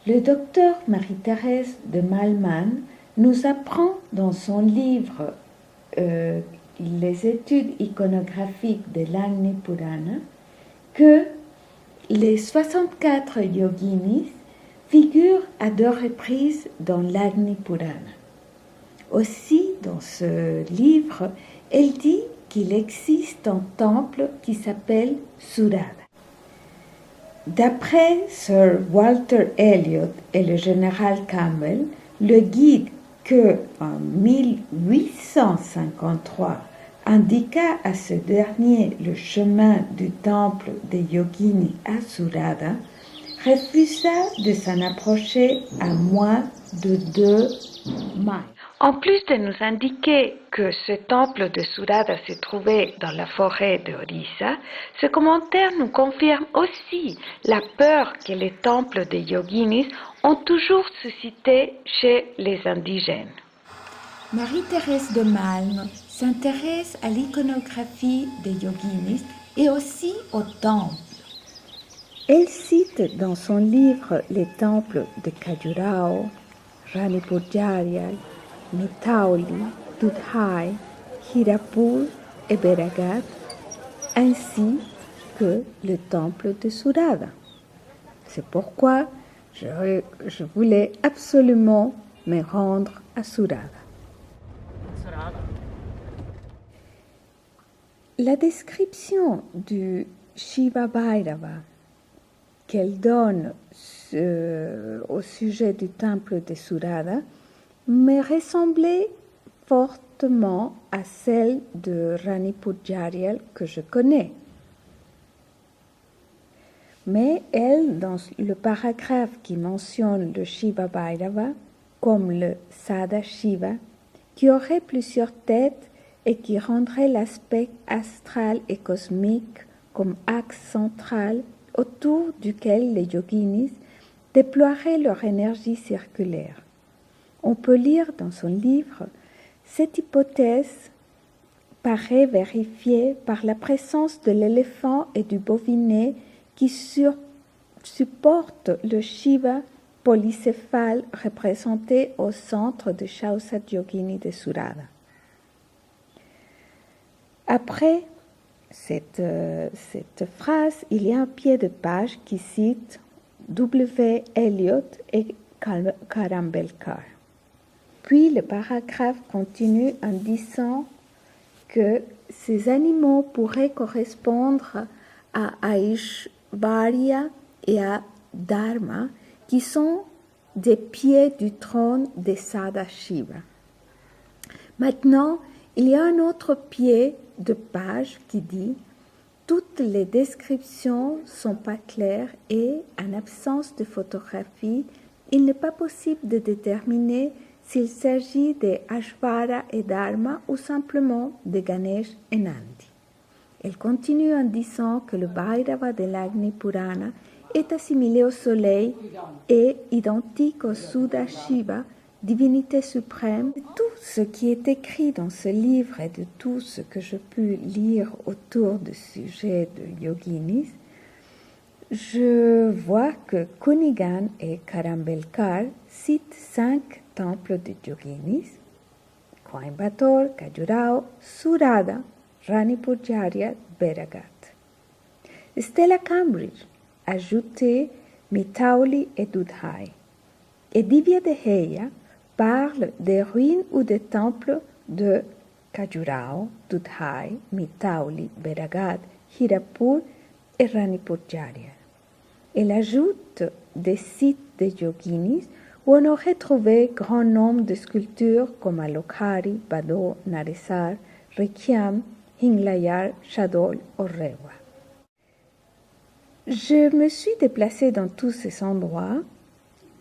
Le docteur Marie-Thérèse de Malman nous apprend dans son livre Les études iconographiques de l'Agni Purana que les 64 yoginis figurent à 2 reprises dans l'Agni Purana. Aussi, dans ce livre, elle dit qu'il existe un temple qui s'appelle Surada. D'après Sir Walter Elliot et le général Campbell, le guide que, en 1853, indiqua à ce dernier le chemin du temple des Yogini à Surada, refusa de s'en approcher à moins de 2 miles. En plus de nous indiquer que ce temple de Surada se trouvait dans la forêt de Orissa, ce commentaire nous confirme aussi la peur que les temples des yoginis ont toujours suscité chez les indigènes. Marie-Thérèse de Malm s'intéresse à l'iconographie des yoginis et aussi aux temples. Elle cite dans son livre les temples de Khajuraho, Ranipurjayal, Mitauli, Dudhai, Hirapur et Beragat, ainsi que le temple de Surada. C'est pourquoi je voulais absolument me rendre à Surada. La description du Shiva Bhairava qu'elle donne au sujet du temple de Surada me ressemblait fortement à celle de Ranipurjayal que je connais. Mais elle, dans le paragraphe qui mentionne le Shiva Bhairava comme le Sada Shiva, qui aurait plusieurs têtes et qui rendrait l'aspect astral et cosmique comme axe central autour duquel les yoginis déploieraient leur énergie circulaire. On peut lire dans son livre, cette hypothèse paraît vérifiée par la présence de l'éléphant et du bovinet qui supportent le Shiva polycéphale représenté au centre de Shausat Yogini de Surada. Après cette phrase, il y a un pied de page qui cite W. Elliot et Karambelkar. Puis le paragraphe continue en disant que ces animaux pourraient correspondre à Aishvarya et à Dharma, qui sont des pieds du trône des Sada Shiva. Maintenant, il y a un autre pied de page qui dit « Toutes les descriptions sont pas claires et, en absence de photographie, il n'est pas possible de déterminer s'il s'agit de Aishvarya et Dharma ou simplement de Ganesh et Nandi. » Elle continue en disant que le Bhairava de l'Agni Purana est assimilé au soleil et identique au Suda Shiva, divinité suprême. Tout ce qui est écrit dans ce livre et de tout ce que je peux lire autour du sujet de yoginis, je vois que Kunigan et Karambelkar citent 5 temples de yoginis, Coimbatore, Khajuraho, Surada, Ranipurjayal, Beragat. Stella Cambridge ajoutait Mitauli et Dudhai. Et Divya Deheya parle des ruines ou des temples de Khajuraho, Dudhai, Mitauli, Beragat, Hirapur et Ranipurjayal. Elle ajoute des sites de yoginis où on aurait trouvé grand nombre de sculptures comme à Lokhari, Bado, Naresar, Rikyam, Hinglayar, Shadol ou Rewa. Je me suis déplacée dans tous ces endroits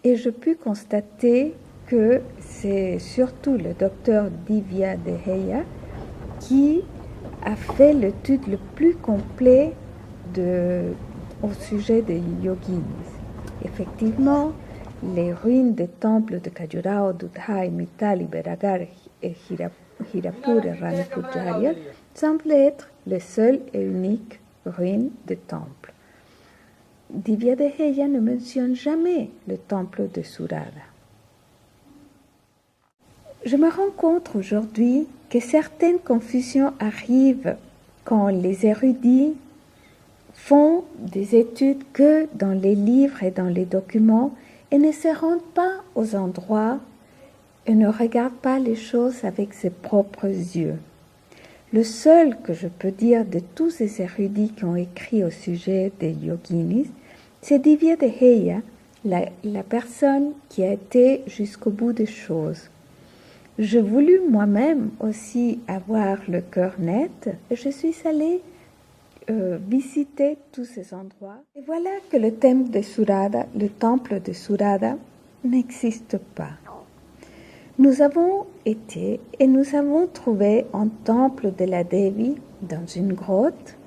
et je puis constater que c'est surtout le docteur Divya Deheya qui a fait l'étude le plus complet au sujet des yoginis. Effectivement, les ruines des temples de Khajuraho, Dudhai, Mitali, Beragar et Hirapur et Ranipurjayal semblent être les seules et uniques ruines des temples. Divya Deheya ne mentionne jamais le temple de Surada. Je me rends compte aujourd'hui que certaines confusions arrivent quand les érudits font des études que dans les livres et dans les documents et ne se rendent pas aux endroits et ne regardent pas les choses avec ses propres yeux. Le seul que je peux dire de tous ces érudits qui ont écrit au sujet des yoginis, c'est Divya Deheya, la personne qui a été jusqu'au bout des choses. Je voulus moi-même aussi avoir le cœur net et je suis allée visiter tous ces endroits. Et voilà que le temple de Surada n'existe pas. Nous avons été et nous avons trouvé un temple de la Devi dans une grotte,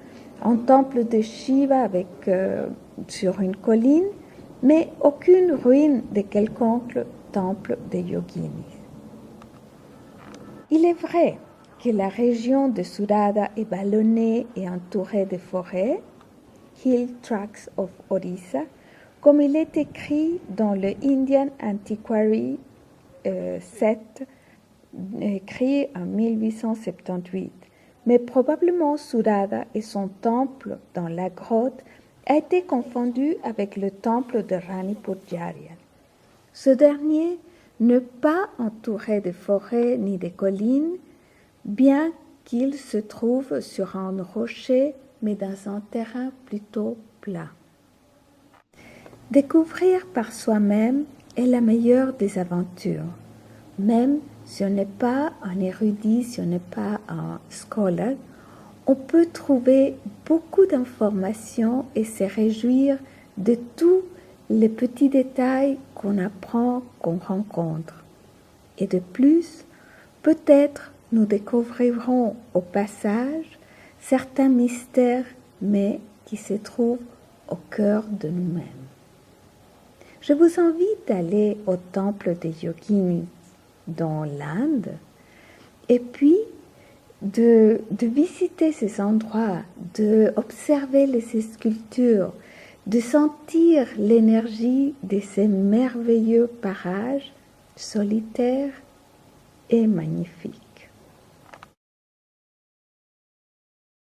un temple de Shiva sur une colline, mais aucune ruine de quelconque temple de yoginis. Il est vrai que la région de Surada est vallonnée et entourée de forêts, Hill Tracts of Orissa, comme il est écrit dans le Indian Antiquary 7, écrit en 1878. Mais probablement Surada et son temple dans la grotte a été confondu avec le temple de Rani Purjariya. Ce dernier n'est pas entouré de forêts ni de collines, bien qu'il se trouve sur un rocher, mais dans un terrain plutôt plat. Découvrir par soi-même est la meilleure des aventures. Même si on n'est pas un érudit, si on n'est pas un scholar, on peut trouver beaucoup d'informations et se réjouir de tous les petits détails qu'on apprend, qu'on rencontre. Et de plus, peut-être nous découvrirons au passage certains mystères, mais qui se trouvent au cœur de nous-mêmes. Je vous invite à aller au temple des yoginis dans l'Inde et puis de visiter ces endroits, d'observer les sculptures, de sentir l'énergie de ces merveilleux parages solitaires et magnifiques.